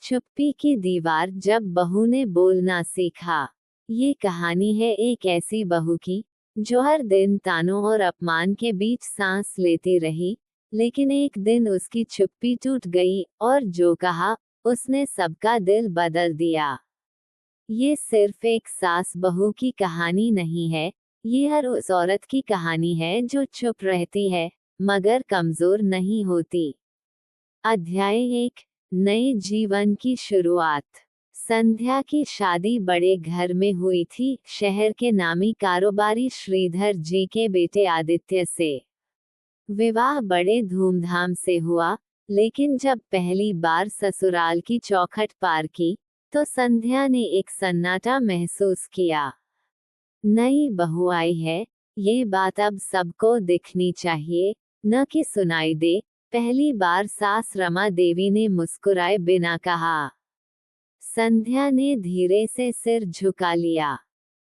चुप्पी की दीवार। जब बहू ने बोलना सीखा। ये कहानी है एक ऐसी बहू की जो हर दिन तानों और अपमान के बीच सांस लेती रही, लेकिन एक दिन उसकी चुप्पी टूट गई और जो कहा उसने सबका दिल बदल दिया। ये सिर्फ एक सास बहू की कहानी नहीं है, ये हर उस औरत की कहानी है जो चुप रहती है मगर कमजोर नहीं होती। अध्याय 1। नए जीवन की शुरुआत। संध्या की शादी बड़े घर में हुई थी, शहर के नामी कारोबारी श्रीधर जी के बेटे आदित्य से। विवाह बड़े धूमधाम से हुआ, लेकिन जब पहली बार ससुराल की चौखट पार की तो संध्या ने एक सन्नाटा महसूस किया। नई बहू आई है, ये बात अब सबको दिखनी चाहिए, न कि सुनाई दे। पहली बार सास रमा देवी ने मुस्कुराए बिना कहा। संध्या ने धीरे से सिर झुका लिया।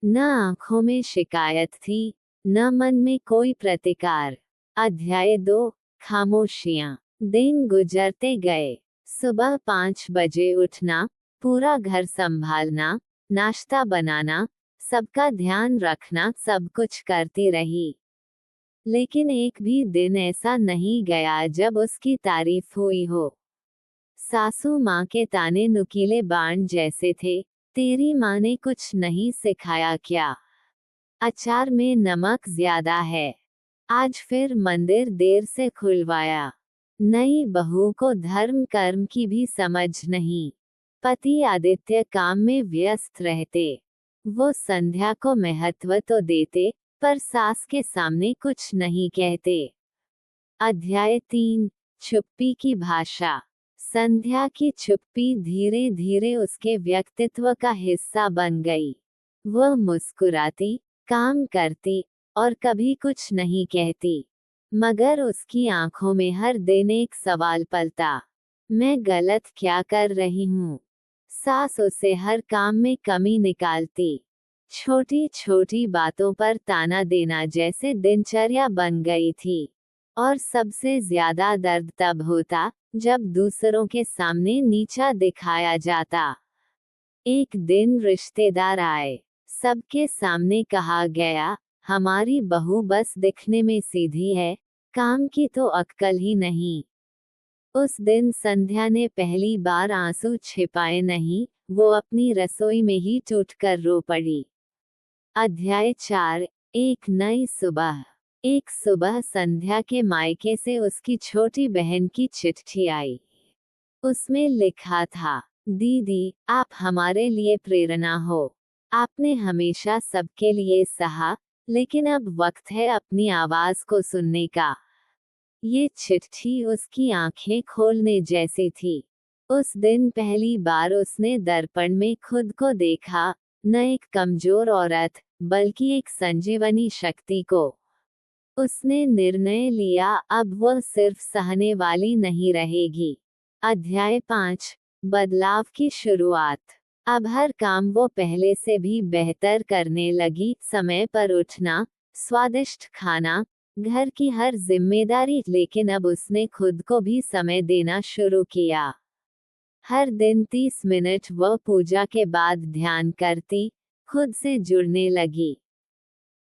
न आंखों में शिकायत थी, न मन में कोई प्रतिकार। अध्याय 2। खामोशियां। दिन गुजरते गए। सुबह 5 बजे उठना, पूरा घर संभालना, नाश्ता बनाना, सबका ध्यान रखना, सब कुछ करती रही। लेकिन एक भी दिन ऐसा नहीं गया जब उसकी तारीफ हुई हो। सासू माँ के ताने नुकीले बाण जैसे थे। तेरी माँ ने कुछ नहीं सिखाया क्या? अचार में नमक ज्यादा है। आज फिर मंदिर देर से खुलवाया। नई बहू को धर्म कर्म की भी समझ नहीं। पति आदित्य काम में व्यस्त रहते। वो संध्या को महत्व तो देते, पर सास के सामने कुछ नहीं कहते। अध्याय 3। चुप्पी की भाषा। संध्या की चुप्पी धीरे धीरे उसके व्यक्तित्व का हिस्सा बन गई। वह मुस्कुराती, काम करती और कभी कुछ नहीं कहती, मगर उसकी आंखों में हर दिन एक सवाल पलता। मैं गलत क्या कर रही हूँ? सास उसे हर काम में कमी निकालती। छोटी छोटी बातों पर ताना देना जैसे दिनचर्या बन गई थी। और सबसे ज्यादा दर्द तब होता जब दूसरों के सामने नीचा दिखाया जाता। एक दिन रिश्तेदार आए। सबके सामने कहा गया, हमारी बहू बस दिखने में सीधी है, काम की तो अक्ल ही नहीं। उस दिन संध्या ने पहली बार आंसू छिपाए नहीं, वो अपनी रसोई में ही टूटकर रो पड़ी। अध्याय 4। एक नई सुबह। एक सुबह संध्या के मायके से उसकी छोटी बहन की चिट्ठी आई। उसमें लिखा था, दीदी, आप हमारे लिए प्रेरणा हो। आपने हमेशा सबके लिए सहा, लेकिन अब वक्त है अपनी आवाज को सुनने का। ये चिट्ठी उसकी आंखें खोलने जैसी थी। उस दिन पहली बार उसने दर्पण में खुद को देखा, न एक कमजोर औरत, बल्कि एक संजीवनी शक्ति को। उसने निर्णय लिया, अब वह सिर्फ सहने वाली नहीं रहेगी। अध्याय 5। बदलाव की शुरुआत। अब हर काम वो पहले से भी बेहतर करने लगी। समय पर उठना, स्वादिष्ट खाना, घर की हर जिम्मेदारी। लेकिन अब उसने खुद को भी समय देना शुरू किया। हर दिन 30 मिनट वह पूजा के बाद ध्यान करती, खुद से जुड़ने लगी।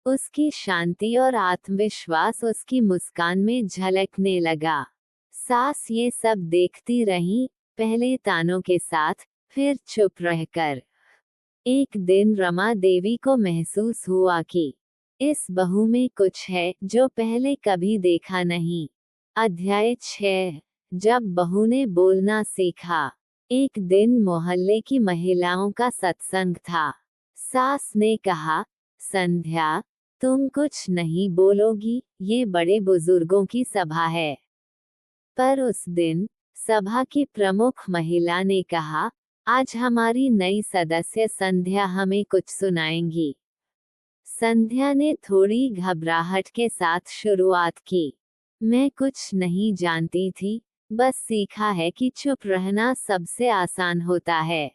उसकी शांति और आत्मविश्वास उसकी मुस्कान में झलकने लगा। सास ये सब देखती रही, पहले तानों के साथ, फिर चुप रहकर। एक दिन रमा देवी को महसूस हुआ कि इस बहू में कुछ है जो पहले कभी देखा नहीं। अध्याय 6। जब बहू ने बोलना सीखा। एक दिन मोहल्ले की महिलाओं का सत्संग था। सास ने कहा, संध्या, तुम कुछ नहीं बोलोगी, ये बड़े बुजुर्गों की सभा है। पर उस दिन सभा की प्रमुख महिला ने कहा, आज हमारी नई सदस्य संध्या हमें कुछ सुनाएंगी। संध्या ने थोड़ी घबराहट के साथ शुरुआत की। मैं कुछ नहीं जानती थी, बस सीखा है कि चुप रहना सबसे आसान होता है।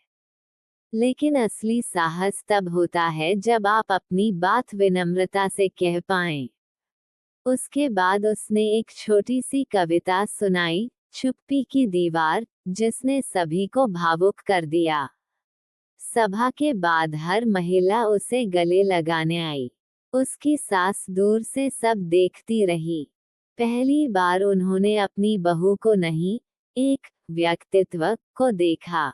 लेकिन असली साहस तब होता है जब आप अपनी बात विनम्रता से कह पाएं। उसके बाद उसने एक छोटी सी कविता सुनाई, चुप्पी की दीवार। जिसने सभी को भावुक कर दिया। सभा के बाद हर महिला उसे गले लगाने आई। उसकी सास दूर से सब देखती रही। पहली बार उन्होंने अपनी बहू को नहीं, एक व्यक्तित्व को देखा।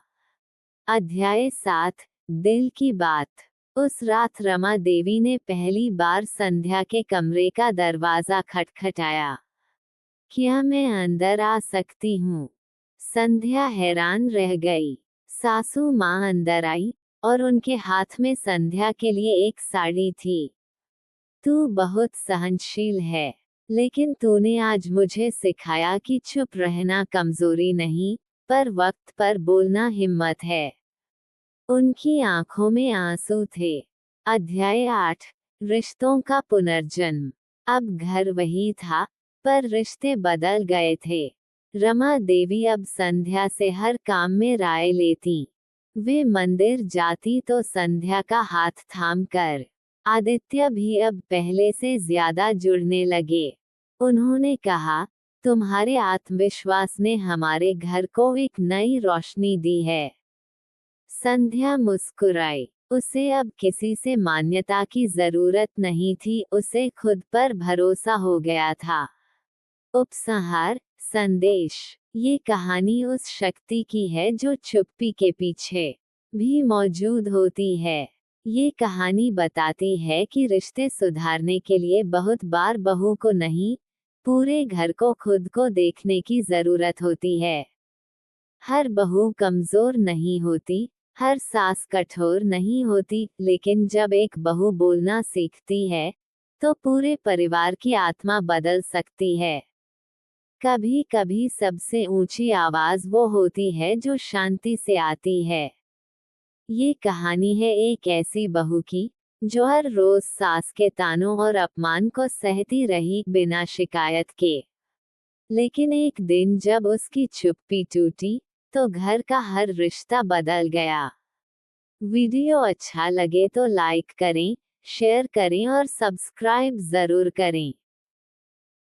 अध्याय 7, दिल की बात। उस रात रमा देवी ने पहली बार संध्या के कमरे का दरवाजा खटखटाया। क्या मैं अंदर आ सकती हूँ? संध्या हैरान रह गई। सासू माँ अंदर आई और उनके हाथ में संध्या के लिए एक साड़ी थी। तू बहुत सहनशील है, लेकिन तूने आज मुझे सिखाया कि चुप रहना कमजोरी नहीं, पर वक्त पर बोलना हिम्मत है। उनकी आंखों में आंसू थे। अध्याय 8, रिश्तों का पुनर्जन्म। अब घर वही था, पर रिश्ते बदल गए थे। रमा देवी अब संध्या से हर काम में राय लेती। वे मंदिर जाती तो संध्या का हाथ थाम कर। आदित्य भी अब पहले से ज्यादा जुड़ने लगे। उन्होंने कहा, तुम्हारे आत्मविश्वास ने हमारे घर को एक नई रोशनी दी है। संध्या मुस्कुराई। उसे अब किसी से मान्यता की जरूरत नहीं थी, उसे खुद पर भरोसा हो गया था। उपसंहार, संदेश। ये कहानी उस शक्ति की है जो चुप्पी के पीछे भी मौजूद होती है। ये कहानी बताती है कि रिश्ते सुधारने के लिए बहुत बार बहू को नहीं, पूरे घर को खुद को देखने की जरूरत होती है। हर बहू कमजोर नहीं होती, हर सास कठोर नहीं होती, लेकिन जब एक बहू बोलना सीखती है, तो पूरे परिवार की आत्मा बदल सकती है। कभी कभी सबसे ऊंची आवाज वो होती है जो शांति से आती है। ये कहानी है एक ऐसी बहू की, जो हर रोज सास के तानों और अपमान को सहती रही बिना शिकायत के। लेकिन एक दिन जब उसकी चुप्पी टूटी, तो घर का हर रिश्ता बदल गया। वीडियो अच्छा लगे तो लाइक करें, शेयर करें और सब्सक्राइब जरूर करें।